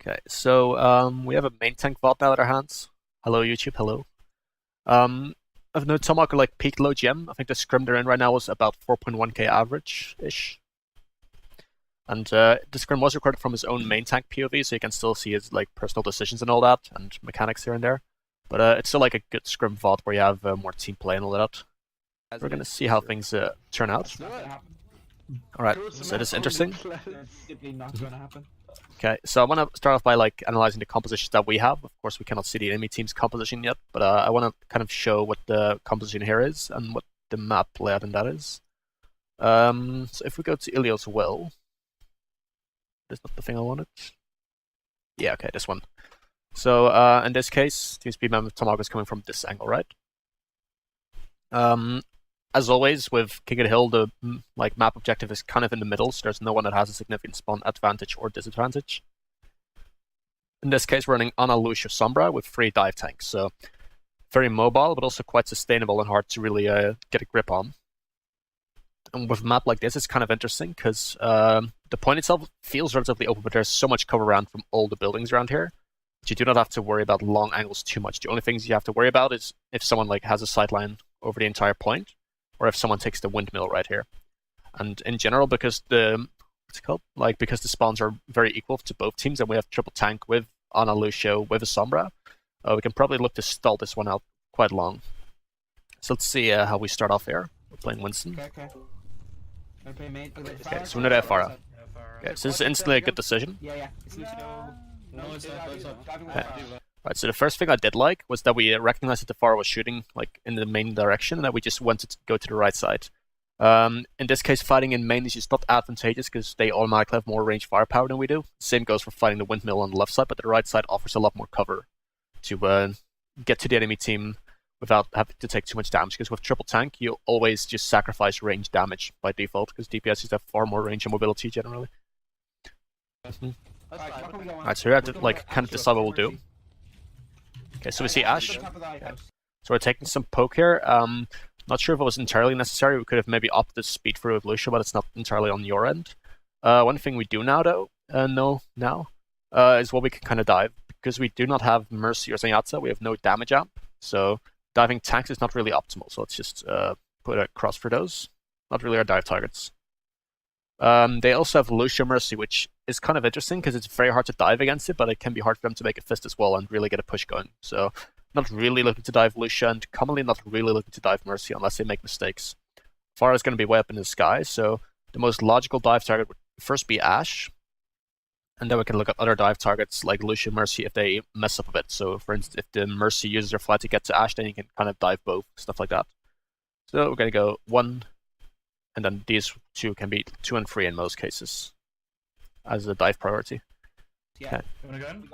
Okay, so we have a main tank vault now at our hands. Hello YouTube, hello. I've known Tomahawk like peak low GM. I think the scrim they're in right now was about 4.1k average-ish. And the scrim was recorded from his own main tank POV, so you can still see his like personal decisions and all that, and mechanics here and there. But it's still like a good scrim vault where you have more team play and all that. We're gonna see how things turn out. Alright, so this is interesting. Okay, so I want to start off by like analyzing the compositions that we have. Of course, we cannot see the enemy team's composition yet, but I want to kind of show what the composition here is and what the map layout in that is. So if we go to Ilios Well, that's not the thing I wanted. Yeah, okay, this one. So in this case, Team SpeedMen with Tomahawk is coming from this angle, right? As always, with King of the Hill, the map objective is kind of in the middle, so there's no one that has a significant spawn advantage or disadvantage. In this case, we're running Ana, Lucio, Sombra with 3 dive tanks, so very mobile, but also quite sustainable and hard to really get a grip on. And with a map like this, it's kind of interesting, because the point itself feels relatively open, but there's so much cover around from all the buildings around here, that you do not have to worry about long angles too much. The only things you have to worry about is if someone like has a sightline over the entire point, or if someone takes the windmill right here. And in general, because because the spawns are very equal to both teams, and we have triple tank with Ana, Lucio, with a Sombra, we can probably look to stall this one out quite long. So let's see how we start off here. We're playing Winston. Okay, so we know the FR. Okay, so this is instantly a good decision. Yeah. It's Lucio. No, it's Okay. Right, so the first thing I did like was that we recognized that the FR was shooting like in the main direction, and that we just wanted to go to the right side. In this case, fighting in main is just not advantageous because they automatically have more range firepower than we do. Same goes for fighting the windmill on the left side, but the right side offers a lot more cover to get to the enemy team without having to take too much damage. Because with triple tank, you always just sacrifice range damage by default, because DPS have far more range and mobility generally. Alright, so we have to like kind of decide what we'll do. Okay, so we see Ash. Okay. So we're taking some poke here. Not sure if it was entirely necessary. We could have maybe opted to speed through with Lucio, but it's not entirely on your end. One thing we do now, though, is what we can kind of dive. Because we do not have Mercy or Zenyatta, we have no damage amp. So diving tanks is not really optimal. So let's just put a cross for those. Not really our dive targets. They also have Lucio Mercy, which is kind of interesting because it's very hard to dive against it, but it can be hard for them to make a fist as well and really get a push going. So not really looking to dive Lucio, and commonly not really looking to dive Mercy unless they make mistakes. Pharah is going to be way up in the sky, so the most logical dive target would first be Ash, and then we can look at other dive targets like Lucio Mercy if they mess up a bit. So for instance, if the Mercy uses their flight to get to Ash, then you can kind of dive both, stuff like that. So we're going to go 1, and then these 2 can be 2 and 3 in most cases as a dive priority. Yeah. Okay. You wanna go in?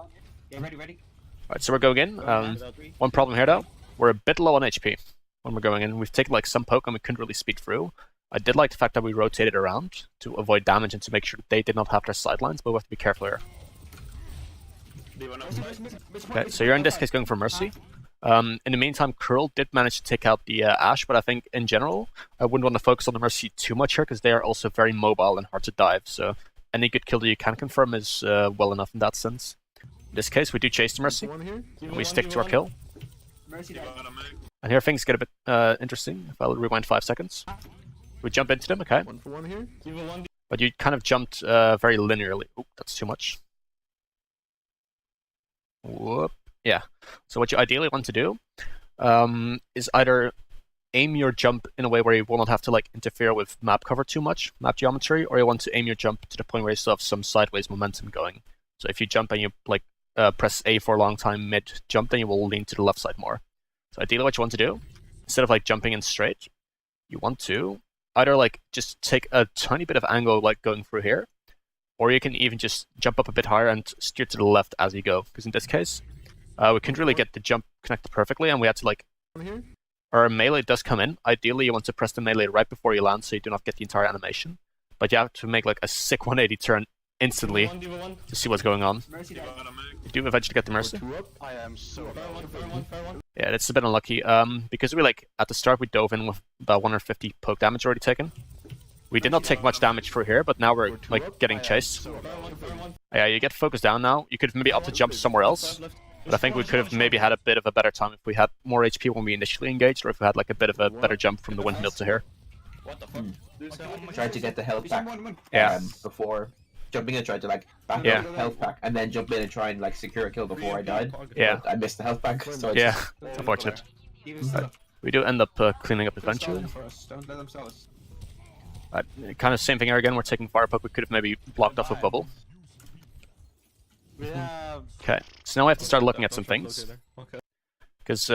Yeah, ready. Alright, so we're going in. One problem here though, we're a bit low on HP when we're going in. We've taken like some poke and we couldn't really speed through. I did like the fact that we rotated around to avoid damage and to make sure that they did not have their sidelines, but we have to be careful here. Okay, so you're in this case going for Mercy. In the meantime, Curl did manage to take out the Ash, but I think in general, I wouldn't want to focus on the Mercy too much here because they are also very mobile and hard to dive, so any good kill that you can confirm is well enough in that sense. In this case, we do chase the Mercy, and we stick to our kill. And here things get a bit interesting, if I'll rewind 5 seconds. We jump into them, okay. But you kind of jumped very linearly. Oop, that's too much. Whoop. Yeah. So what you ideally want to do is either aim your jump in a way where you will not have to like interfere with map cover too much, map geometry, or you want to aim your jump to the point where you still have some sideways momentum going. So if you jump and you like press A for a long time mid jump, then you will lean to the left side more. So ideally what you want to do, instead of like jumping in straight, you want to either like just take a tiny bit of angle like going through here, or you can even just jump up a bit higher and steer to the left as you go. Because in this case, we couldn't really get the jump connected perfectly, and we had to like... Our melee does come in. Ideally, you want to press the melee right before you land so you do not get the entire animation. But you have to make like a sick 180 turn instantly to see what's going on. You do eventually get the Mercy. Yeah, that's a bit unlucky. Because we like, at the start we dove in with about 150 poke damage already taken. We did not take much damage through here, but now we're like getting chased. Yeah, you get focused down now. You could maybe opt to jump somewhere else. But I think we could have maybe had a bit of a better time if we had more HP when we initially engaged, or if we had like a bit of a better jump from the windmill to here. What the fuck? Tried to get the health back Yeah. before jumping in. Tried to like back Yeah. up the health pack and then jump in and try and like secure a kill before I died. Yeah. But I missed the health pack. So I Yeah, just... it's unfortunate. Don't We do end up cleaning up eventually. let them sell us. Kind of same thing here again. We're taking fire poke. We could have maybe blocked off a bubble. Okay, so now we have to start looking at some things. Because,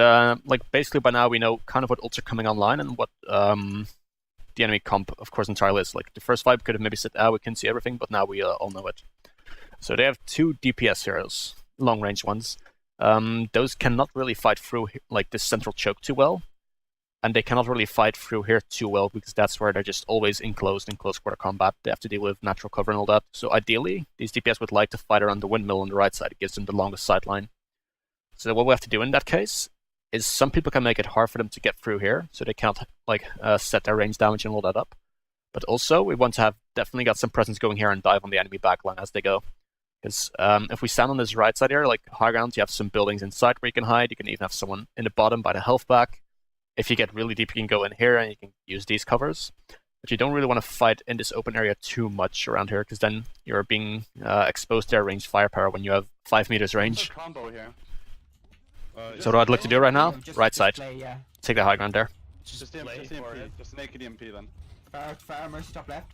like, basically by now we know kind of what ults are coming online and what the enemy comp, of course, entirely is. Like, the first fight could have maybe said, we can see everything, but now we all know it. So they have 2 DPS heroes, long-range ones. Those cannot really fight through, like, this central choke too well. And they cannot really fight through here too well, because that's where they're just always enclosed in close quarter combat. They have to deal with natural cover and all that. So ideally, these DPS would like to fight around the windmill on the right side. It gives them the longest sideline. So what we have to do in that case is some people can make it hard for them to get through here, so they can't like set their range damage and all that up. But also, we want to have definitely got some presence going here and dive on the enemy backline as they go. Because if we stand on this right side here, like high ground, you have some buildings inside where you can hide. You can even have someone in the bottom by the health back. If you get really deep, you can go in here and you can use these covers. But you don't really want to fight in this open area too much around here, because then you're being exposed to their ranged firepower when you have 5 meters range. So what I'd like to do right now, right side, take the high ground there. Just naked EMP then. Fire mercy top left.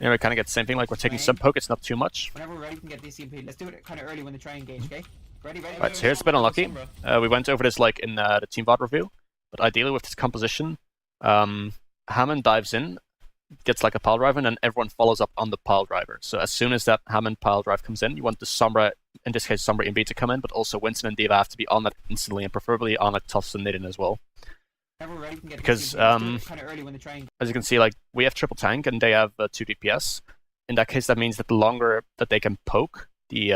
Yeah, we kind of get the same thing, like we're taking some poke, it's not too much. Whenever we're ready, we can get this EMP. Let's do it kind of early when they try and engage, okay? Ready? Right, so here's a bit unlucky. We went over this like in the team VOD review, but ideally with this composition, Hammond dives in, gets like a pile driver, and then everyone follows up on the pile driver. So as soon as that Hammond pile drive comes in, you want the Sombra, in this case Sombra EMP to come in, but also Winston and Diva have to be on that instantly, and preferably on it Tuffs and Nidin as well. Because, as you can see, like we have triple tank and they have 2 DPS. In that case, that means that the longer that they can poke, the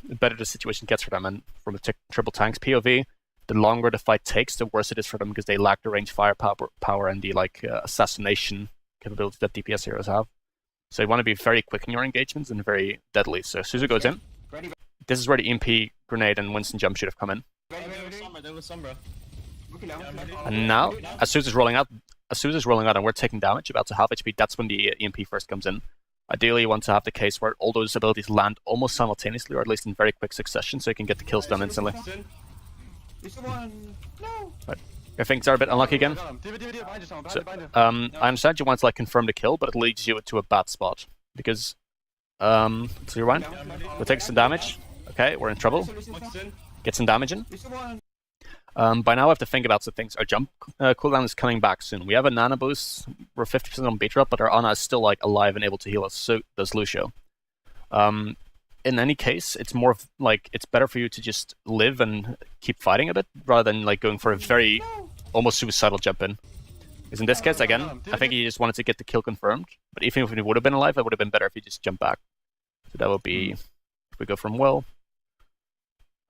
better the situation gets for them. And from a triple tank's POV, the longer the fight takes, the worse it is for them, because they lack the range firepower and the like assassination capability that DPS heroes have. So you want to be very quick in your engagements and very deadly. So Suzu goes in. This is where the EMP grenade and Winston jump should have come in. And now, as Suzu's rolling out, and we're taking damage, about to half HP, that's when the EMP first comes in. Ideally, you want to have the case where all those abilities land almost simultaneously, or at least in very quick succession, so you can get the kills done instantly. Right. Your things are a bit unlucky again. So, I understand you want to like confirm the kill, but it leads you to a bad spot. Because, so you're right. We'll take some damage. Okay, we're in trouble. Get some damage in. By now I have to think about some things. Our jump cooldown is coming back soon. We have a nano boost. We're 50% on beat drop, but our Ana is still like alive and able to heal us. So does Lucio. In any case, it's more of, like, it's better for you to just live and keep fighting a bit rather than like going for a very almost suicidal jump in. Because in this case, again, I think he just wanted to get the kill confirmed. But even if he would have been alive, it would have been better if he just jumped back. So that would be, if we go from well.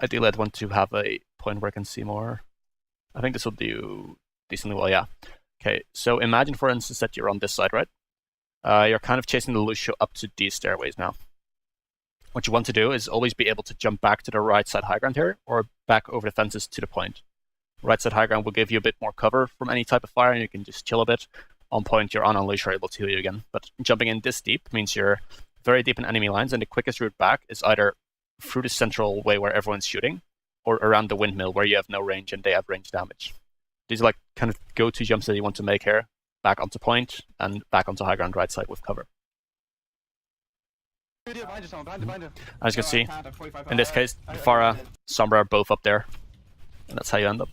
Ideally, I'd want to have a point where I can see more. I think this will do decently well, yeah. Okay, so imagine, for instance, that you're on this side, right? You're kind of chasing the Lucio up to these stairways now. What you want to do is always be able to jump back to the right side high ground here, or back over the fences to the point. Right side high ground will give you a bit more cover from any type of fire, and you can just chill a bit. On point, you're on Lucio, able to heal you again. But jumping in this deep means you're very deep in enemy lines, and the quickest route back is either through the central way where everyone's shooting, or around the windmill where you have no range and they have range damage. These are like kind of go-to jumps that you want to make here. Back onto point and back onto high ground right side with cover. As you can see, in this case, Farah, Sombra are both up there. And that's how you end up.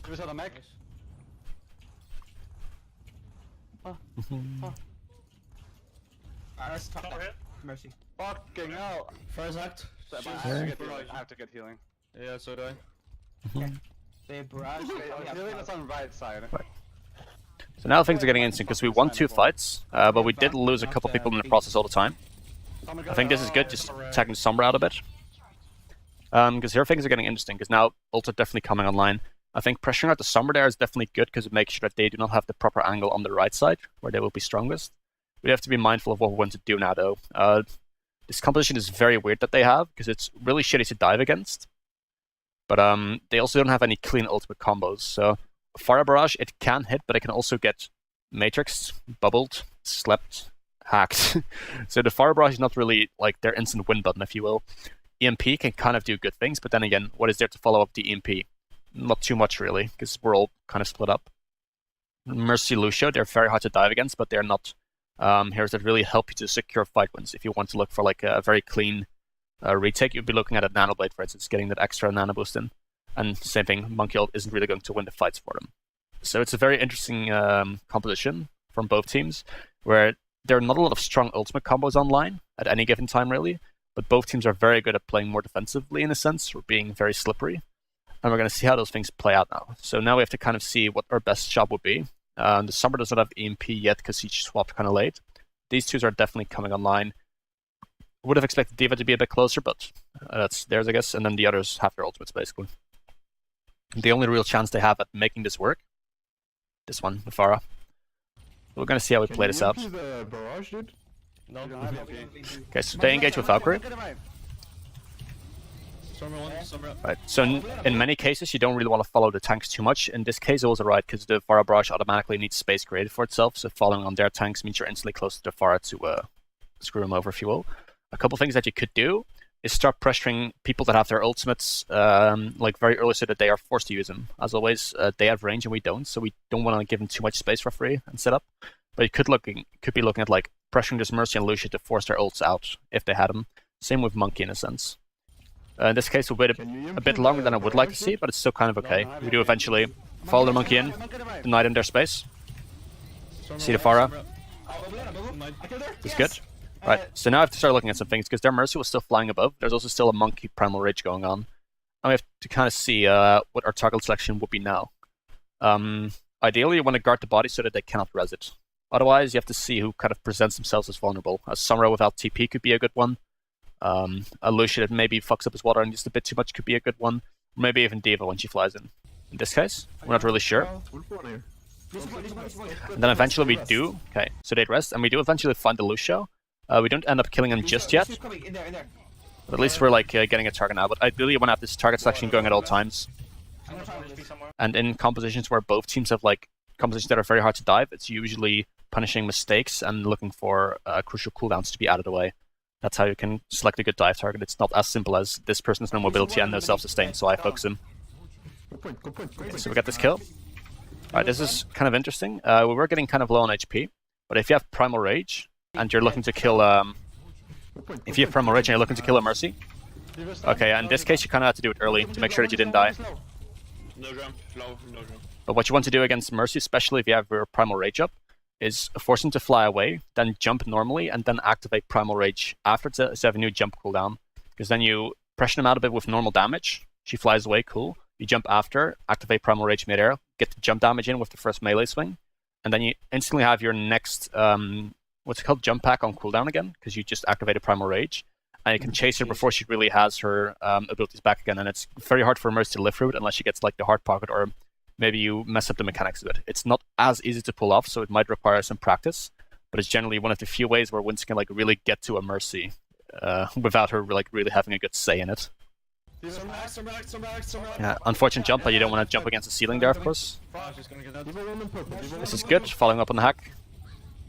Mercy. Fucking hell. First act. I have to get healing. Yeah, so do I. They barrage. Healing is on right side. Right. So now things are getting interesting, because we won 2 fights, but we did lose a couple people in the process all the time. I think this is good, just attacking Sombra out a bit. Because here things are getting interesting, because now ults are definitely coming online. I think pressuring out the Sombra there is definitely good, because it makes sure that they do not have the proper angle on the right side, where they will be strongest. We have to be mindful of what we want to do now, though. This composition is very weird that they have, because it's really shitty to dive against. But they also don't have any clean ultimate combos, so Fire Barrage, it can hit, but it can also get Matrixed, bubbled, slept, hacked. So the Fire Barrage is not really like their instant win button, if you will. EMP can kind of do good things, but then again, what is there to follow up the EMP? Not too much, really, because we're all kind of split up. Mercy Lucio, they're very hard to dive against, but they're not heroes that really help you to secure fight wins. If you want to look for like a very clean retake, you'd be looking at a Nanoblade, for instance, getting that extra nano boost in. And same thing, Monkey Ult isn't really going to win the fights for them. So it's a very interesting composition from both teams, where there are not a lot of strong ultimate combos online at any given time, really, but both teams are very good at playing more defensively, in a sense, or being very slippery. And we're going to see how those things play out now. So now we have to kind of see what our best job would be. The Summer does not have EMP yet because he swapped kind of late. These two are definitely coming online. Would have expected D.Va to be a bit closer, but that's theirs, I guess. And then the others have their ultimates, basically. The only real chance they have at making this work, this one, the Pharah. We're going to see how we play this out. The barrage, dude? No. Okay, so they engage with Valkyrie. Summer one, summer up. Right, so in many cases, you don't really want to follow the tanks too much. In this case, it was alright, because the Pharah Barrage automatically needs space created for itself, so following on their tanks means you're instantly close to the Pharah to screw them over, if you will. A couple things that you could do is start pressuring people that have their ultimates like very early so that they are forced to use them. As always, they have range and we don't, so we don't want to give them too much space for free and set up. But you could be looking at like pressuring this Mercy and Lucia to force their ults out if they had them. Same with Monkey in a sense. In this case, we'll wait a bit longer than I would like to see, but it's still kind of okay. We do eventually follow the Monkey in, deny them their space. See the Pharah. It's good. Right, so now I have to start looking at some things, because their Mercy was still flying above. There's also still a Monkey Primal Rage going on. And we have to kind of see what our target selection would be now. Ideally, you want to guard the body so that they cannot res it. Otherwise, you have to see who kind of presents themselves as vulnerable. A Samura without TP could be a good one. A Lucia that maybe fucks up his water and used a bit too much could be a good one. Or maybe even D.Va when she flies in. In this case, we're not really sure. And then eventually we do. Okay, so they rest, and we do eventually find the Lucio. We don't end up killing him just yet. But at least we're like getting a target now. But ideally, you want to have this target selection going at all times. And in compositions where both teams have like compositions that are very hard to dive, it's usually punishing mistakes and looking for crucial cooldowns to be out of the way. That's how you can select a good dive target. It's not as simple as this person has no mobility and no self-sustain, so I focus him. Okay, so we got this kill. Alright, this is kind of interesting. We were getting kind of low on HP, but if you have Primal Rage and you're looking to kill if you have Primal Rage and you're looking to kill a Mercy, okay, in this case you kind of have to do it early to make sure that you didn't die. No jump, no jump. But what you want to do against Mercy, especially if you have your Primal Rage up, is force him to fly away, then jump normally, and then activate Primal Rage after to have a new jump cooldown. Because then you pressure him out a bit with normal damage, she flies away, cool. You jump after, activate Primal Rage mid-air, get the jump damage in with the first melee swing, and then you instantly have your next, what's it called, jump pack on cooldown again, because you just activated Primal Rage. And you can chase her before she really has her abilities back again, and it's very hard for Mercy to live through it unless she gets like the hard pocket, or maybe you mess up the mechanics of it. It's not as easy to pull off, so it might require some practice, but it's generally one of the few ways where Winston can like really get to a Mercy without her like really having a good say in it. Yeah, unfortunate jump, but you don't want to jump against the ceiling there, of course. This is good, following up on the hack.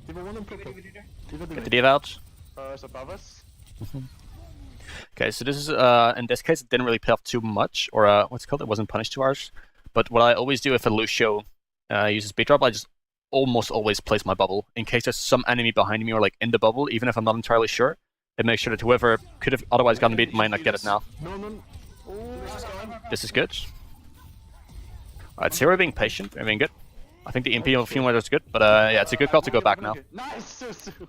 Get the D.Va out. Above us. Okay, so this is, in this case, it didn't really pay off too much, or what's it called? It wasn't punished too harsh. But what I always do if a Lucio uses beat drop, I just almost always place my bubble. In case there's some enemy behind me or like in the bubble, even if I'm not entirely sure, it makes sure that whoever could have otherwise gotten beat might not get it now. This is good. Alright, so we're being patient, we're being good. I think the EMP of a few more is good, but yeah, it's a good call to go back now. Nice, Susu.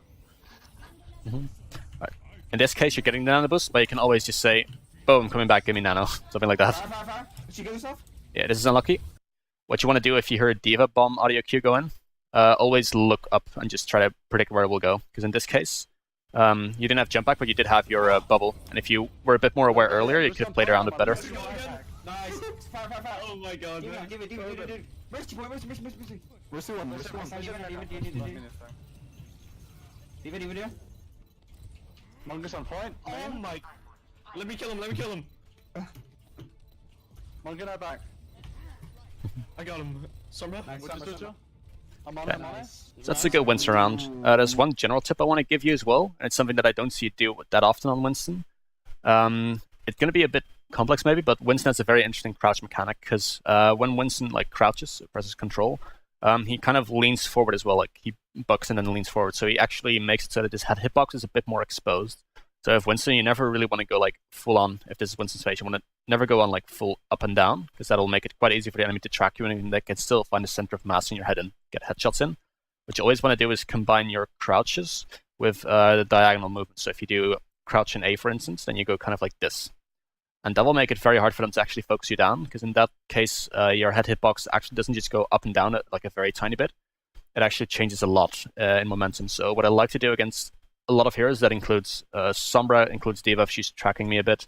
Right. In this case, you're getting the nano boost, but you can always just say, boom, coming back, give me nano. Something like that. Did she kill herself? Yeah, this is unlucky. What you want to do if you hear a D.Va bomb audio cue go in, always look up and just try to predict where it will go. Because in this case, you didn't have jump back, but you did have your bubble. And if you were a bit more aware earlier, you could have played around it better. Nice. Fire. Oh my god, man. Give it. Mercy. Mercy one. Demon. D.Va. Mongoose on point. Oh my. Let me kill him. Mongoose out back. I got him. Sombra. Nice, Which is Sombra. Lucio? I'm on Okay. it, I'm on it. So that's a good Winston round. There's one general tip I want to give you as well, and it's something that I don't see you do that often on Winston. It's going to be a bit complex maybe, but Winston has a very interesting crouch mechanic because when Winston like crouches, presses control, he kind of leans forward as well. Like he bucks and then leans forward, so he actually makes it so that his head hitbox is a bit more exposed. So if Winston, you never really want to go like full on. If this is Winston's face, you want to never go on like full up and down because that'll make it quite easy for the enemy to track you, and they can still find the center of mass in your head and get headshots in. What you always want to do is combine your crouches with the diagonal movement. So if you do crouch in A, for instance, then you go kind of like this. And that will make it very hard for them to actually focus you down, because in that case, your head hitbox actually doesn't just go up and down like a very tiny bit. It actually changes a lot in momentum. So what I like to do against a lot of heroes, that includes Sombra, includes D.Va if she's tracking me a bit,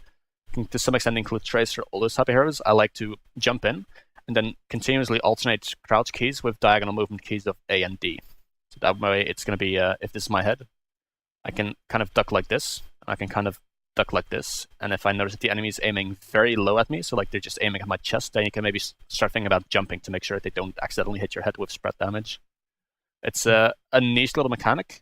to some extent includes Tracer, all those type of heroes, I like to jump in and then continuously alternate crouch keys with diagonal movement keys of A and D. So that way it's going to be, if this is my head, I can kind of duck like this, and I can kind of duck like this, and if I notice that the enemy is aiming very low at me, so like they're just aiming at my chest, then you can maybe start thinking about jumping to make sure that they don't accidentally hit your head with spread damage. It's a niche little mechanic.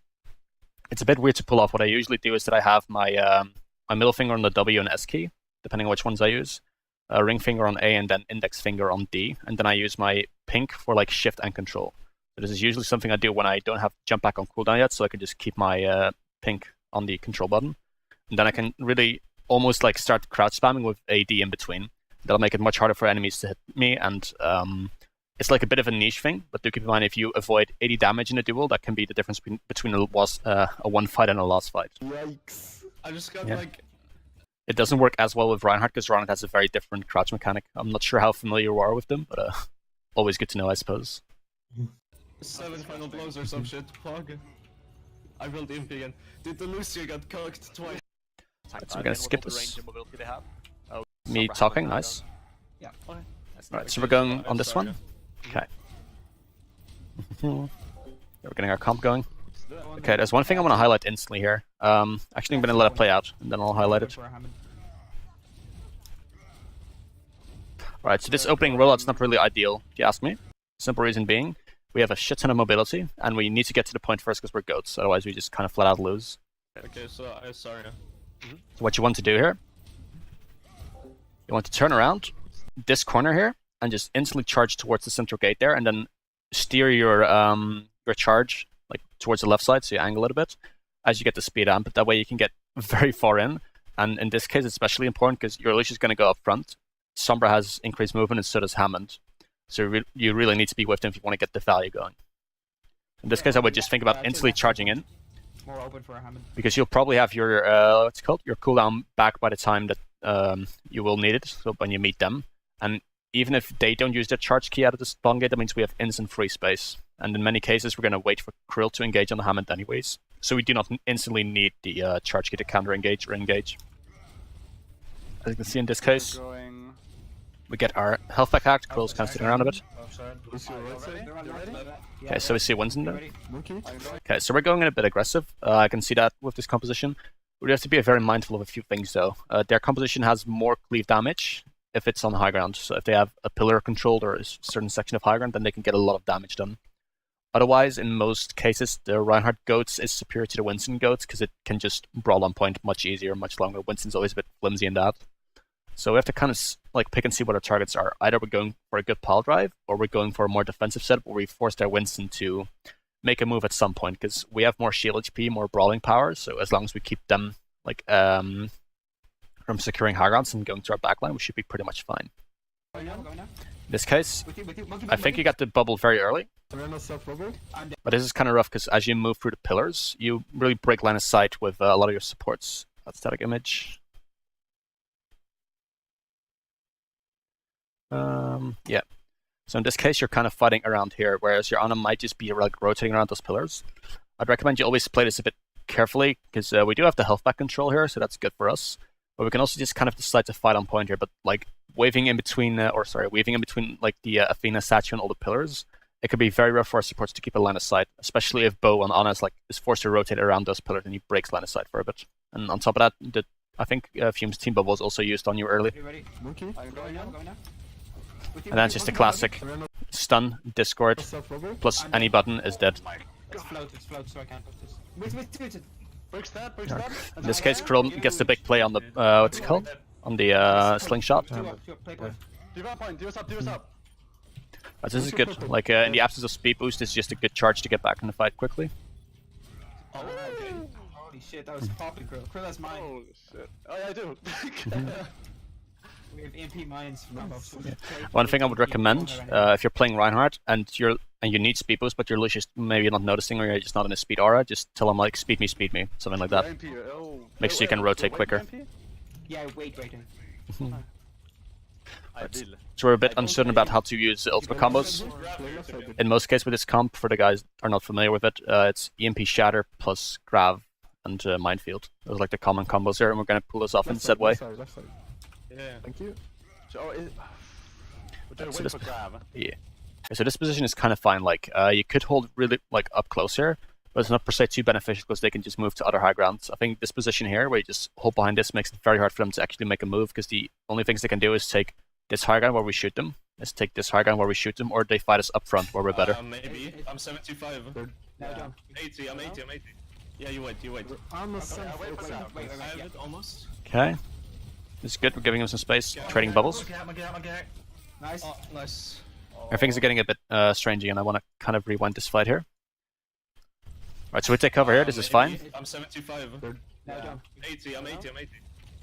It's a bit weird to pull off. What I usually do is that I have my my middle finger on the W and S key, depending on which ones I use, ring finger on A, and then index finger on D, and then I use my pink for like shift and control. So this is usually something I do when I don't have jump back on cooldown yet, so I can just keep my pink on the control button, and then I can really almost like start crouch spamming with AD in between. That'll make it much harder for enemies to hit me, and it's like a bit of a niche thing, but do keep in mind if you avoid 80 damage in a duel, that can be the difference between a one fight and a lost fight. Yikes. I just got Yeah. like. It doesn't work as well with Reinhardt because Reinhardt has a very different crouch mechanic. I'm not sure how familiar you are with them, but always good to know, I suppose. 7 final blows or some shit. Plug. I built the imp again. Dude, the Lucio got cocked twice. So we're gonna skip this. Me talking, nice. Yeah. Alright, so we're going on this one. Okay. We're getting our comp going. Okay, there's one thing I want to highlight instantly here. Actually, I'm going to let it play out, and then I'll highlight it. Alright, so this opening rollout's not really ideal, if you ask me. Simple reason being, we have a shit ton of mobility, and we need to get to the point first because we're goats, otherwise we just kind of flat out lose. Okay, so sorry. So what you want to do here, you want to turn around this corner here, and just instantly charge towards the central gate there, and then steer your charge like towards the left side, so you angle it a bit as you get the speed amp. That way you can get very far in, and in this case it's especially important because your leash is going to go up front. Sombra has increased movement, and so does Hammond. So you really need to be with them if you want to get the value going. In this case, I would just think about instantly charging in, More open for Hammond. because you'll probably have your what's it called, your cooldown back by the time that you will need it. So when you meet them, and even if they don't use their charge key out of the spawn gate, that means we have instant free space. And in many cases, we're going to wait for Krill to engage on the Hammond anyways. So we do not instantly need the charge key to counter engage or engage. As you can see in this case, we get our health back hacked. Krill's kind of sitting around a bit. Okay, so we see Winston there. Okay, so we're going in a bit aggressive. I can see that with this composition. We have to be very mindful of a few things though. Their composition has more cleave damage if it's on high ground. So if they have a pillar controlled or a certain section of high ground, then they can get a lot of damage done. Otherwise, in most cases, the Reinhardt goats is superior to the Winston goats because it can just brawl on point much easier, much longer. Winston's always a bit flimsy in that. So we have to kind of like pick and see what our targets are. Either we're going for a good pile drive, or we're going for a more defensive setup where we force their Winston to make a move at some point, because we have more shield HP, more brawling power. So as long as we keep them like from securing high grounds and going to our backline, we should be pretty much fine. In this case, I think you got the bubble very early. But this is kind of rough because as you move through the pillars, you really break line of sight with a lot of your supports. That's static image. Yeah. So in this case, you're kind of fighting around here, whereas your Ana might just be like rotating around those pillars. I'd recommend you always play this a bit carefully because we do have the health back control here, so that's good for us. But we can also just kind of decide to fight on point here. But like weaving in between like the Athena statue and all the pillars, it could be very rough for our supports to keep a line of sight, especially if Bo on Ana is forced to rotate around those pillars and he breaks line of sight for a bit. And on top of that, I think Fume's team bubble was also used on you early. Ready? Monkey. I'm going now. And then it's just a classic stun, discord, plus any button is dead. It's float, so I can't push this. Wait. Breaks that, breaks that. In this case, Krill gets the big play on the, what's it called? On the slingshot. Two up, play point. D.Va point, D.Va's up, D.Va's up. But this is good. Like, in the absence of speed boost, it's just a good charge to get back in the fight quickly. Holy shit, that was popping, Krill. Krill, that's mine. Oh shit. Oh yeah, I do. We have EMP mines. One thing I would recommend, if you're playing Reinhardt and you need speed boost, but you're just maybe not noticing or you're just not in a speed aura, just tell him like speed me, something like that. Makes so you can rotate quicker. Yeah, wait. So we're a bit uncertain about how to use ultimate combos. In most cases with this comp, for the guys that are not familiar with it, it's EMP Shatter plus Grav and Minefield. Those are like the common combos here, and we're going to pull this off in said way. Yeah. Thank you. So, yeah. So this position is kind of fine. Like, you could hold really like up close here, but it's not per se too beneficial because they can just move to other high grounds. I think this position here, where you just hold behind this, makes it very hard for them to actually make a move because the only things they can do is take this high ground where we shoot them, or they fight us up front where we're better. Maybe. I'm 75. No, don't. 80, I'm 80. Yeah, you wait. Almost. I have it almost. Okay. This is good. We're giving him some space, trading bubbles. Nice. Oh, nice. Things are getting a bit strangey, and I want to kind of rewind this fight here. Right, so we take cover here. This is fine. I'm 75. No, don't. 80, I'm 80.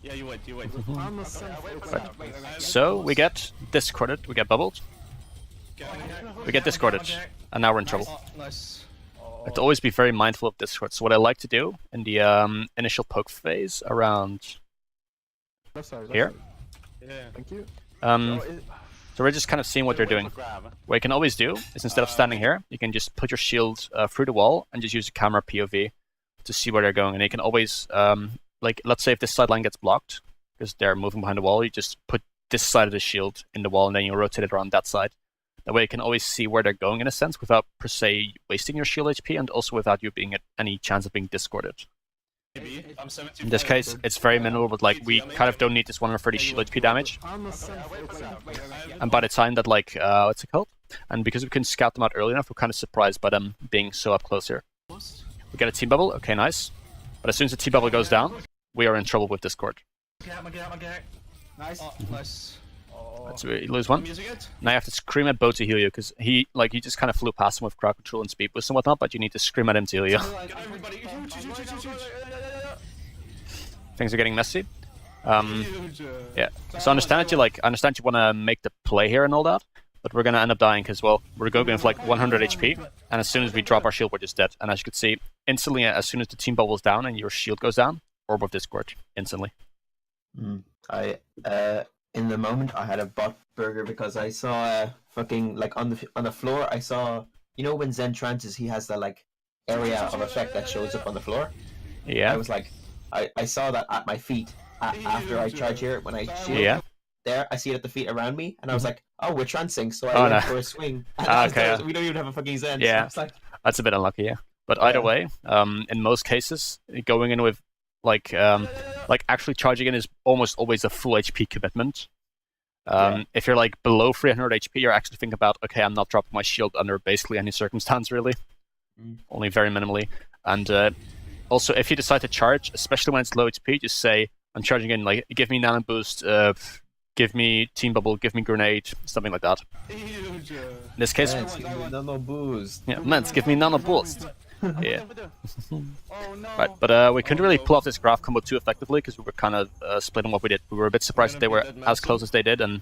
Yeah, you wait. Right. So we get discorded, we get bubbled, we get discorded, and now we're in trouble. Oh, nice. I have to always be very mindful of discord. So what I like to do in the initial poke phase around here, Yeah. Thank you. so we're just kind of seeing what they're doing. What you can always do is instead of standing here, you can just put your shield through the wall and just use a camera POV to see where they're going. And you can always, like, let's say if this sideline gets blocked because they're moving behind the wall, you just put this side of the shield in the wall and then you rotate it around that side. That way you can always see where they're going in a sense without per se wasting your shield HP and also without you being at any chance of being discorded. In this case, it's very minimal, but like we kind of don't need this 130 shield HP damage. And by the time that like, what's it called? And because we couldn't scout them out early enough, we're kind of surprised by them being so up close here. We get a team bubble, okay, nice. But as soon as the team bubble goes down, we are in trouble with Discord. Nice. Oh, nice. So we lose one. Now you have to scream at Bo to heal you, because he just kind of flew past him with crowd control and speed boost and whatnot, but you need to scream at him to heal you. Things are getting messy. Yeah. So I understand that you want to make the play here and all that, but we're going to end up dying because, well, we're going with like 100 HP, and as soon as we drop our shield, we're just dead. And as you can see, instantly, as soon as the team bubble's down and your shield goes down, Orb of Discord, instantly. In the moment, I had a bot burger because I saw fucking like on the floor. I saw, you know, when Zen trances, he has that like area of effect that shows up on the floor. Yeah. I was like, I saw that at my feet after I charge here when I shield. There, I see it at the feet around me, and I was like, "Oh, we're trancing," so I went for a swing. Okay. We don't even have a fucking Zen. Yeah, so like, that's a bit unlucky. Yeah, but either way, in most cases, going in with like actually charging in is almost always a full HP commitment. If you're like below 300 HP, you're actually thinking about, okay, I'm not dropping my shield under basically any circumstance, really. Only very minimally. And also, if you decide to charge, especially when it's low HP, just say, I'm charging in, like, give me nano boost, give me team bubble, give me grenade, something like that. In this case, nano boost. Yeah, man, give me nano boost. Yeah. Right, but we couldn't really pull off this graph combo too effectively because we were kind of splitting what we did. We were a bit surprised that they were as close as they did, and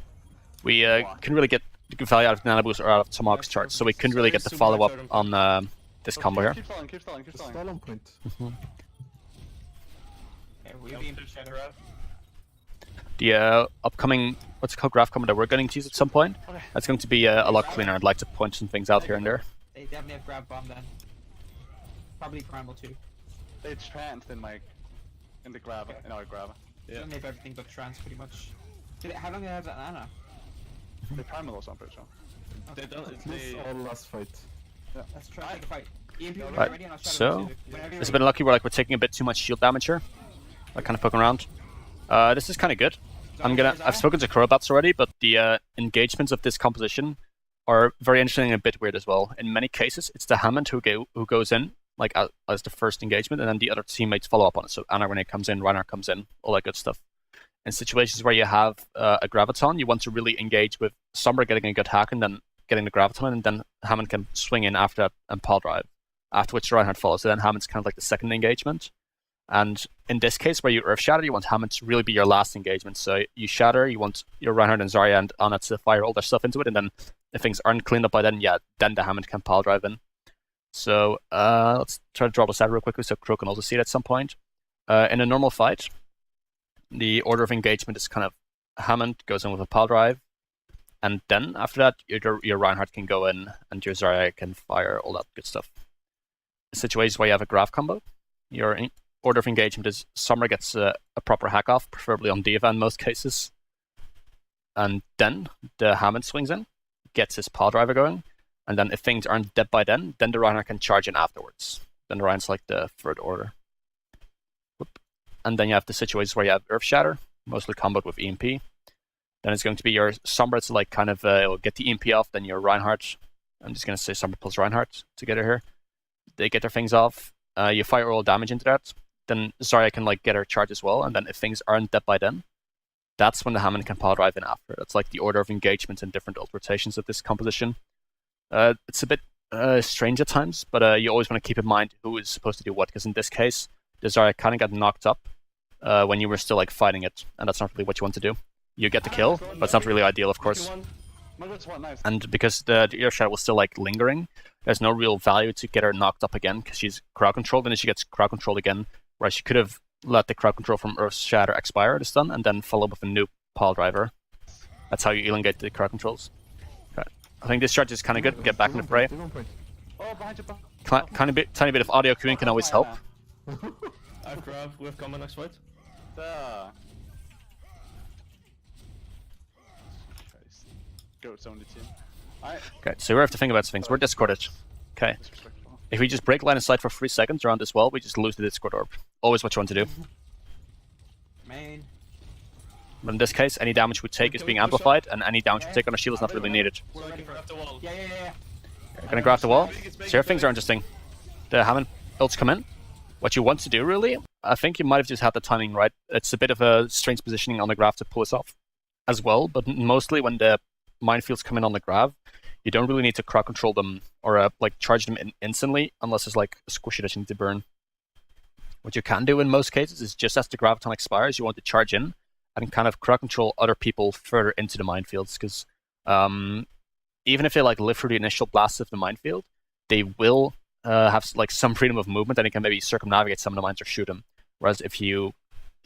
we couldn't really get the good value out of Nano Boost or out of Tomahawk's charts, so we couldn't really get the follow-up on this combo here. Keep stalling. Point. The upcoming, what's it called, graph combo that we're going to use at some point, that's going to be a lot cleaner. I'd like to point some things out here and there. They definitely have grab bomb then. Probably primal too. They trans in the grab, in our grab. Yeah. They have everything but trans pretty much. How long do they have that Ana? They primal also, I'm pretty sure. They don't. At least They, all last fight. Let's try to take a fight. EMP when Right, you're ready and I'll shadow so, you whenever you're it's a ready. bit lucky we're taking a bit too much shield damage here. Like kind of poking around. This is kind of good. I've spoken to Crowbats already, but the engagements of this composition are very interesting and a bit weird as well. In many cases, it's the Hammond who goes in, like as the first engagement, and then the other teammates follow up on it. So Anna Renee comes in, Reinhardt comes in, all that good stuff. In situations where you have a Graviton, you want to really engage with Sombra getting a good hack and then getting the Graviton, and then Hammond can swing in after that and pile drive. After which Reinhardt follows. So then Hammond's kind of like the second engagement. And in this case, where you Earth Shatter, you want Hammond to really be your last engagement. So you Shatter, you want your Reinhardt and Zarya and Anna to fire all their stuff into it, and then if things aren't cleaned up by then, yeah, then the Hammond can pile drive in. So let's try to draw this out real quickly so Crow can also see it at some point. In a normal fight, the order of engagement is kind of Hammond goes in with a pile drive, and then after that, your Reinhardt can go in and your Zarya can fire all that good stuff. Situations where you have a Grav combo, your order of engagement is Sombra gets a proper hack off, preferably on Diva in most cases. And then the Hammond swings in, gets his pile driver going, and then if things aren't dead by then the Reinhardt can charge in afterwards. Then the Reinhardt's like the third order. Whoop. And then you have the situations where you have Earth Shatter, mostly comboed with EMP. Then it's going to be your Sombra to like kind of it'll get the EMP off, then your Reinhardt. I'm just going to say Sombra plus Reinhardt together here. They get their things off. You fire all damage into that. Then Zarya can like get her charge as well, and then if things aren't dead by then, that's when the Hammond can pile drive in after. That's like the order of engagement in different ult rotations of this composition. It's a bit strange at times, but you always want to keep in mind who is supposed to do what, because in this case, the Zarya kind of got knocked up when you were still like fighting it, and that's not really what you want to do. You get the kill, but it's not really ideal, of course. And because the Earth Shatter was still like lingering, there's no real value to get her knocked up again, because she's crowd controlled, and then she gets crowd controlled again, whereas she could have let the crowd control from Earth Shatter expire at the stun, and then follow up with a new pile driver. That's how you elongate the crowd controls. Okay. I think this charge is kind of good. Get back in the fray. Tiny bit of audio queuing can always help. I've grabbed with combo next fight. Goats only team. Okay, so we have to think about things. We're discorded. Okay. If we just break line of sight for 3 seconds around this wall, we just lose the Discord orb. Always what you want to do. Main. But in this case, any damage we take is being amplified, and any damage we take on a shield is not really needed. So I can grab the wall. Yeah. We're gonna grab the wall. So here things are interesting. The Hammond ults come in. What you want to do, really, I think you might have just had the timing right. It's a bit of a strange positioning on the graph to pull this off as well, but mostly when the minefields come in on the grab, you don't really need to crowd control them or like charge them instantly unless it's like a squishy that you need to burn. What you can do in most cases is just as the graviton expires, you want to charge in and kind of crowd control other people further into the minefields, because even if they like live through the initial blast of the minefield, they will have like some freedom of movement, and they can maybe circumnavigate some of the mines or shoot them. Whereas if you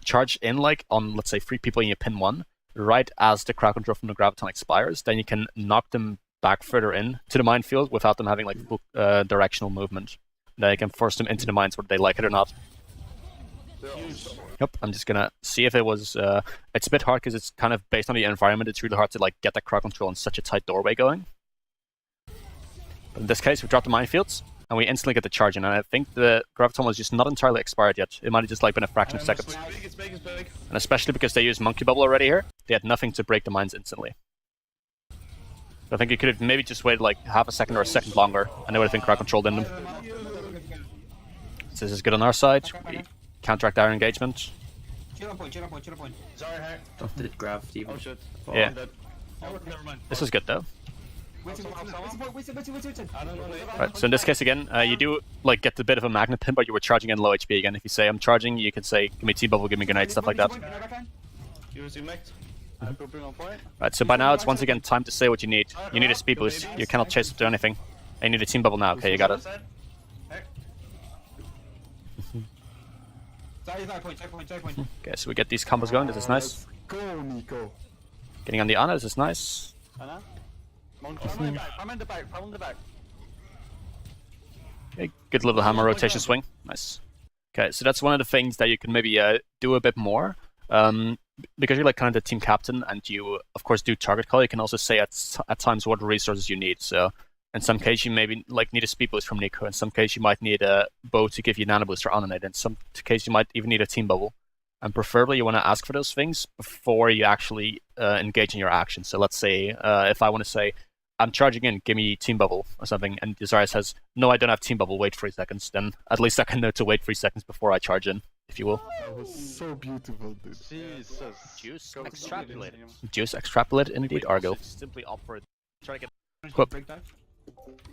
charge in like on, let's say, 3 people and you pin 1, right as the crowd control from the graviton expires, then you can knock them back further in to the minefield without them having like full directional movement. Then you can force them into the mines whether they like it or not. Yep, I'm just gonna see if it was. It's a bit hard because it's kind of based on the environment. It's really hard to like get that crowd control in such a tight doorway going. But in this case, we drop the minefields and we instantly get the charge in. And I think the graviton was just not entirely expired yet. It might have just like been a fraction of seconds. It's big. And especially because they used Monkey Bubble already here, they had nothing to break the mines instantly. So I think you could have maybe just waited like half a second or a second longer, and they would have been crowd controlled in them. So this is good on our side. We counteract our engagement. Chill on point. Sorry, hack. Did grab Steven. Oh shit. Yeah. I'm dead. Never mind. This is good though. Winston. I don't know. Right, so in this case again, you do like get a bit of a magnet pin, but you were charging in low HP again. If you say I'm charging, you can say give me T-bubble, give me grenade, stuff like that. Use your mech. I will bring on point. Right, so by now it's once again time to say what you need. You need a speed boost. You cannot chase up to anything. And you need a team bubble now. Okay, you got it. Side point. Okay, so we get these combos going. This is nice. Go, Nico. Getting on the honor. This is nice. Anna? I'm in the back. Okay, good little hammer rotation swing. Nice. Okay, so that's one of the things that you can maybe do a bit more. because you're like kind of the team captain and you of course do target call, you can also say at times what resources you need. So in some case you maybe like need a speed boost from Nico. In some case you might need a bow to give you nano boost or animate. In some case you might even need a team bubble. And preferably you want to ask for those things before you actually engage in your action. So let's say if I want to say, I'm charging in, give me team bubble or something, and Desire says, no, I don't have team bubble, wait 3 seconds, then at least I can know to wait 3 seconds before I charge in, if you will. That was so beautiful, dude. Jesus. Juice Go extrapolate. to Juice extrapolate indeed, Argyll. Simply opt for it. Try to get equip. Break dive.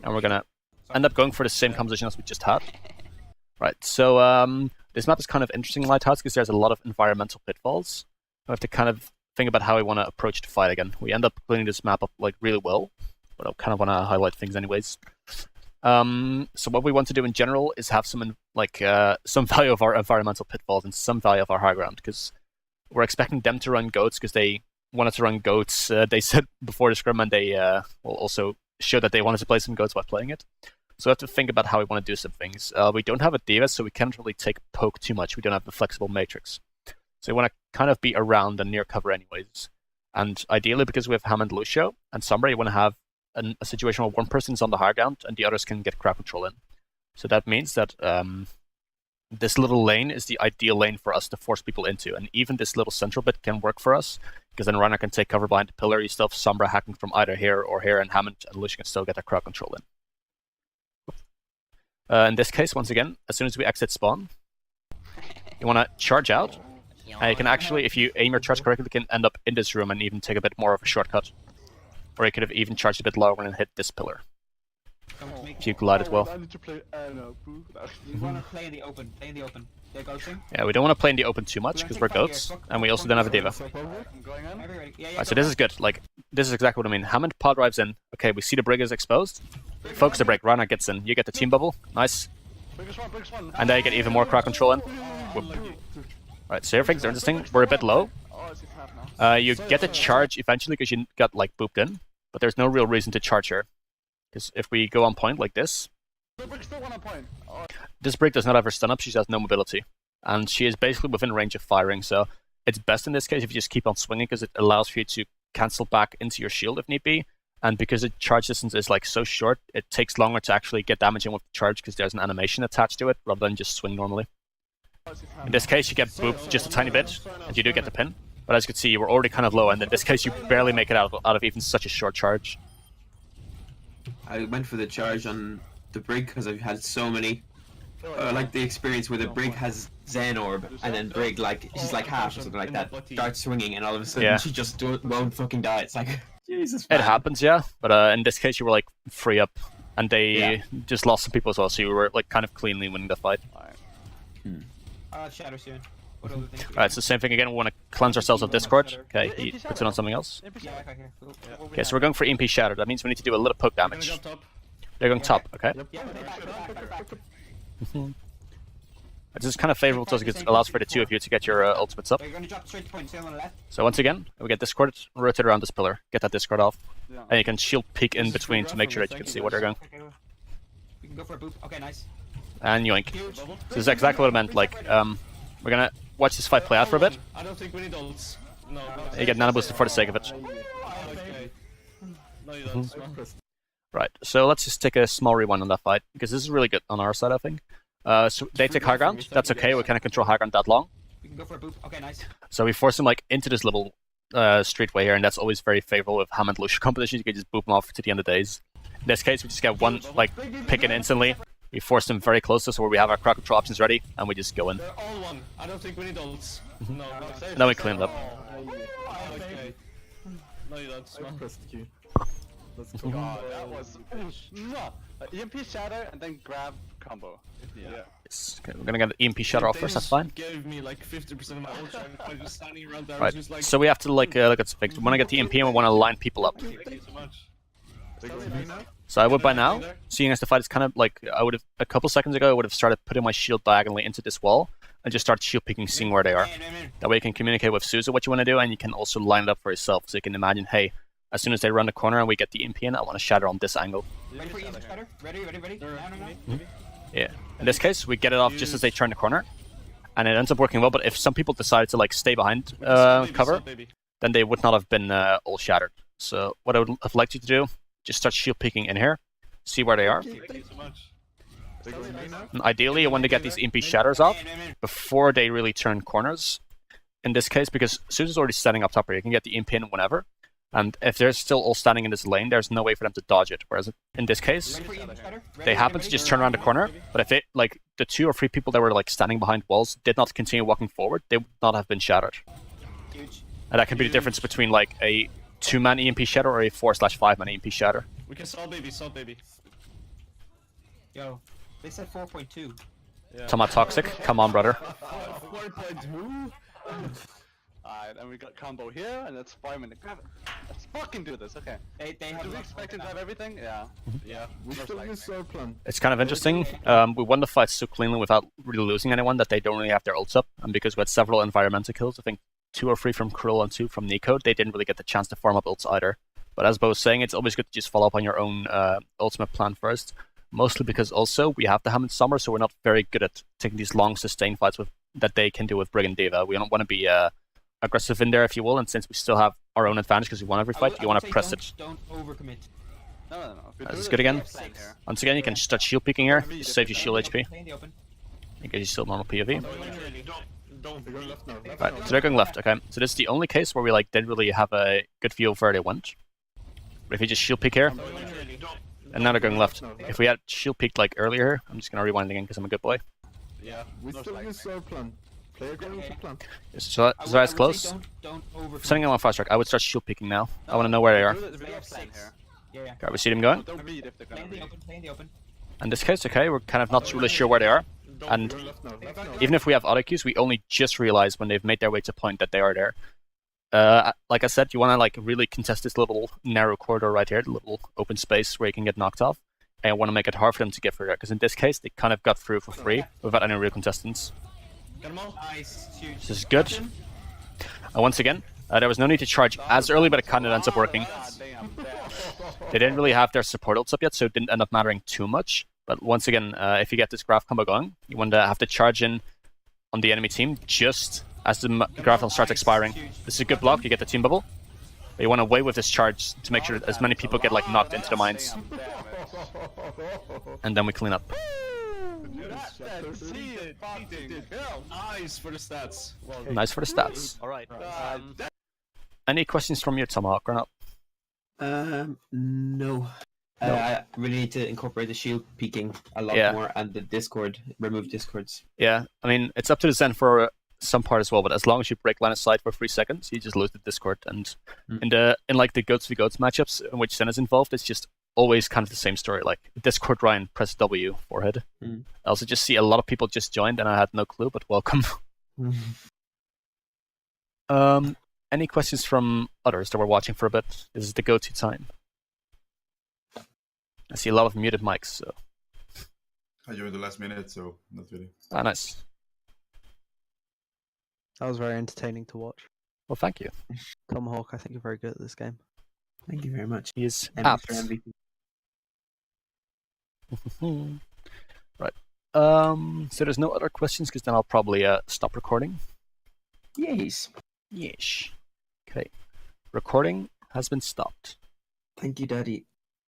And we're gonna end up going for the same composition as we just had. Right, so this map is kind of interesting, Lighthouse, because there's a lot of environmental pitfalls. We have to kind of think about how we want to approach the fight again. We end up cleaning this map up like really well, but I kind of want to highlight things anyways. So what we want to do in general is have some some value of our environmental pitfalls and some value of our high ground, because we're expecting them to run goats because they wanted to run goats. They said before the scrim, and they will also show that they wanted to play some goats while playing it. So we have to think about how we want to do some things. We don't have a Diva, so we can't really take poke too much. We don't have the flexible matrix. So we want to kind of be around and near cover anyways. And ideally, because we have Ham and Lucio and Sombra, you want to have a situation where one person's on the high ground and the others can get crowd control in. So that means that this little lane is the ideal lane for us to force people into. And even this little central bit can work for us, because then Runner can take cover behind the pillar. You still have Sombra hacking from either here or here, and Hammond and Lucio can still get their crowd control in. In this case, once again, as soon as we exit spawn, you want to charge out. And you can actually, if you aim your charge correctly, you can end up in this room and even take a bit more of a shortcut. Or you could have even charged a bit lower and hit this pillar. If you glide as well. I need to play boo. We want to play in the open. Play in the open. They're ghosting. Yeah, we don't want to play in the open too much because we're goats, and we also don't have a Diva. I'm going on. Everybody. Yeah, Right, so this is good. Like, this is exactly what I mean. Hammond pod drives in. Okay, we see the brig is exposed. Focus the brig. Rana gets in. You get the team bubble. Nice. Biggest one. And then you get even more crowd control in. Whoop. Right, so here things are interesting. We're a bit low. Oh, is he fat now? You get a charge eventually because you got like booped in, but there's no real reason to charge here. Because if we go on point like this, The brick's still one on point. Oh, this brig does not have her stun up. She has no mobility, and she is basically within range of firing. So it's best in this case if you just keep on swinging, because it allows for you to cancel back into your shield if need be. And because the charge distance is like so short, it takes longer to actually get damage in with the charge because there's an animation attached to it rather than just swing normally. In this case, you get booped just a tiny bit, and you do get the pin. But as you can see, you were already kind of low, and in this case, you barely make it out of even such a short charge. I went for the charge on the brig because I've had so many. Like the experience where the brig has Zen Orb, and then brig like she's like half or something like that, starts swinging, and all of a sudden Yeah. she just won't fucking die. It's like Jesus. It Man. happens, yeah. But in this case, you were like free up, and they just lost some people as well, so you were like kind of cleanly winning the fight. Shadow soon. What other things? Alright, so same thing again. We want to cleanse ourselves of Discord. Okay, he puts it on something else. Yeah, okay, here. Okay, so we're going for EMP Shatter. That means we need to do a little poke damage. They're going top, okay? Yeah, back. This is kind of favorable to us because it allows for the two of you to get your ultimates up. You're gonna drop straight to point. Stay on the left. So once again, we get Discord, rotate around this pillar, get that Discord off, Yeah. and you can shield peek in between to make sure that you can see where they're going. Okay, we can go for a boop. Okay, nice. And yoink. Huge. So this is exactly what I meant, like, we're gonna watch this fight play out for a bit. I don't think we need ults. No. You get nano boosted for the sake of it. Okay. No, you don't. Right, so let's just take a small rewind on that fight, because this is really good on our side, I think. So they take high ground, that's okay, we can't control high ground that long. We can go for a boop. Okay, nice. So we force them like into this little streetway here, and that's always very favorable with Ham and Lucia competition. You can just boop them off to the end of days. In this case, we just get one like pick in instantly. We force them very close to us where we have our crowd control options ready, and we just go in. They're all one. I don't think we need ults. No. And then we clean it up. Okay. No, you don't. I pressed Q. Let's go. God, that was EMP shatter and then grab combo. Yeah. Okay, we're gonna get the EMP Shatter off first, that's fine. Gave me like 50% of my ult and I was just standing around there. Right, Just like, so we have to like look at some things. We want to get the EMP and we want to line people up. thank you so much. So I would by now, seeing as the fight is kind of like, I would have, a couple seconds ago, I would have started putting my shield diagonally into this wall and just start shield picking, seeing where they are. That way you can communicate with Suzu what you want to do, and you can also line it up for yourself. So you can imagine, hey, as soon as they run the corner and we get the EMP in, I want to shatter on this angle. Ready for EMP Shatter? Ready? Now. Yeah. In this case, we get it off just as they turn the corner. and it ends up working well. But if some people decide to like stay behind Baby, cover, sub, baby. then they would not have been all shattered. So what I would have liked you to do, just start shield peeking in here, see where they are. Thank you so much. And ideally, you want to get these EMP shatters off before they really turn corners. In this case, because Susan's already standing up top here, you can get the EMP in whenever. And if they're still all standing in this lane, there's no way for them to dodge it. Whereas in this case, Ready for EMP shatter? they Ready, happen to ready? just turn around the corner. But if they, like, the 2 or 3 people that were like standing behind walls did not continue walking forward, they would not have been shattered. Huge. And that can be the difference between like a 2-man EMP shatter or a 4/5-man EMP shatter. We can sub, baby, sub, baby. Yo, they said 4.2. Yeah. Tomahawk toxic, come on, brother. 4.2? Alright, and we got combo here, and let's farm in the grab it. Let's fucking do this, okay. They have. Do we expect to have everything? Yeah. Yeah. We still use our plan. It's kind of interesting. We won the fight so cleanly without really losing anyone that they don't really have their ults up. And because we had several environmental kills, I think 2 or 3 from Cruel and 2 from Nico, they didn't really get the chance to farm up ults either. But as Bo was saying, it's always good to just follow up on your own ultimate plan first. Mostly because also we have the Hammond Summer, so we're not very good at taking these long sustained fights that they can do with Brig and Diva. We don't want to be aggressive in there, if you will, and since we still have our own advantage because we won every fight, you want to press it. Don't overcommit. No. If we This do is this, good again. we have plan here. Once again, you can start shield peeking here, just save you shield HP. Play in the open. It gives you still normal POV. Don't. They go left now. Left Right, now. so they're going left, okay. So this is the only case where we like didn't really have a good view of where they went. But if you just shield peek here, and now they're going left. If we had shield peeked like earlier, I'm just gonna rewind again because I'm a good boy. Yeah. We No still slack. use our plan. Play according to plan. So I that's would close. say don't overcommit. Sending them on fast track, I would start shield peeking now. I want to know where they are. We They have have plan 6. here. Yeah. Okay, we see them going. Don't read if they're Play gonna in the read. open. Play in the open. In this case, okay, we're kind of not really sure where they are. And Go left now. Left now. even if we have auto queues, we only just realize when they've made their way to point that they are there. Like I said, you want to like really contest this little narrow corridor right here, the little open space where you can get knocked off, and want to make it hard for them to get through there. Because in this case, they kind of got through for free without any real contestants. Get them all. Nice. Huge. This is good. And once again, there was no need to charge as early, but it kind of ends up working. God damn. They didn't really have their support ults up yet, so it didn't end up mattering too much. But once again, if you get this graph combo going, you want to have to charge in on the enemy team just as the graph starts expiring. This is a good block, you get the team bubble. But you want to wait with this charge to make sure that as many people get like knocked into the mines. Damn damage. And then we clean up. Nice for the stats. Well, Nice for the stats. Alright. Any questions from you, Tomahawk, or not? No. I really need to incorporate the shield peeking a lot Yeah. more and the Discord, remove Discords. Yeah, I mean, it's up to the Zen for some part as well, but as long as you break line of sight for 3 seconds, you just lose the Discord. And in like the goats v goats matchups in which Zen is involved, it's just always kind of the same story. Like Discord Ryan, press W, forehead. I also just see a lot of people just joined, and I had no clue, but welcome. Any questions from others that were watching for a bit? This is the go-to time. I see a lot of muted mics, so. I joined the last minute, so not really. Ah, nice. That was very entertaining to watch. Well, thank you. Tomahawk, I think you're very good at this game. Thank you very much. He is And apt. Mr. MVP. Right. So there's no other questions, because then I'll probably stop recording. Yes. Yeesh. Okay. Recording has been stopped. Thank you, Daddy.